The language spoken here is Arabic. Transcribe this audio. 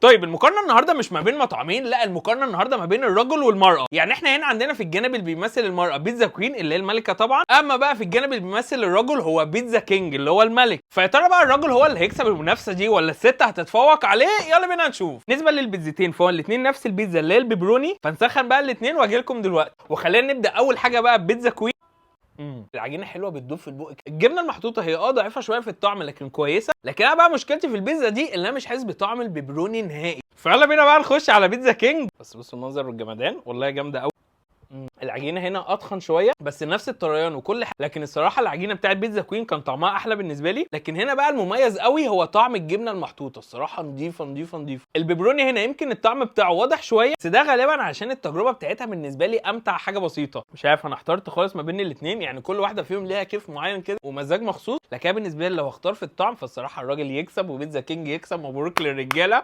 طيب المقارنه النهارده مش ما بين مطعمين، لا المقارنه النهارده ما بين الرجل والمراه. يعني احنا هنا عندنا في الجانب اللي بيمثل المراه بيتزا كوين اللي هي الملكه طبعا، اما بقى في الجانب اللي بيمثل الرجل هو بيتزا كينج اللي هو الملك. فيا ترى بقى الرجل هو اللي هيكسب المنافسه دي ولا الست هتتفوق عليه؟ يلا بينا نشوف. بالنسبه للبيتزتين فهو الاثنين نفس البيتزا اللي هي البيبروني، فنسخن بقى الاثنين واجي لكم دلوقتي. وخلينا نبدا اول حاجه بقى ببيتزا كوين. العجينه حلوه بتدوب في البق. الجبنه المحطوطه هي ضعيفه شويه في الطعم لكن كويسه. لكن انا بقى مشكلتي في البيتزا دي اللي انا مش حاسس بطعم البيبروني نهائي. فيلا بينا بقى نخش على بيتزا كينج. بس بصوا المنظر والجمدان والله جامده قوي. العجينه هنا اضخن شويه بس نفس الطريان وكل حاجه، لكن الصراحه العجينه بتاعت بيتزا كوين كان طعمها احلى بالنسبه لي. لكن هنا بقى المميز قوي هو طعم الجبنه المحطوطه، الصراحه نضيفه نضيفه نضيفه. البيبروني هنا يمكن الطعم بتاعه واضح شويه بس ده غالبا عشان التجربه بتاعتها بالنسبه لي امتع حاجه بسيطه. مش عارف انا احترت خالص ما بين الاثنين، يعني كل واحده فيهم ليها كيف معين كده ومزاج مخصوص. لكن بالنسبه لي لو اختار في الطعم فالصراحه الراجل يكسب وبيتزا كينج يكسب. مبروك للرجاله.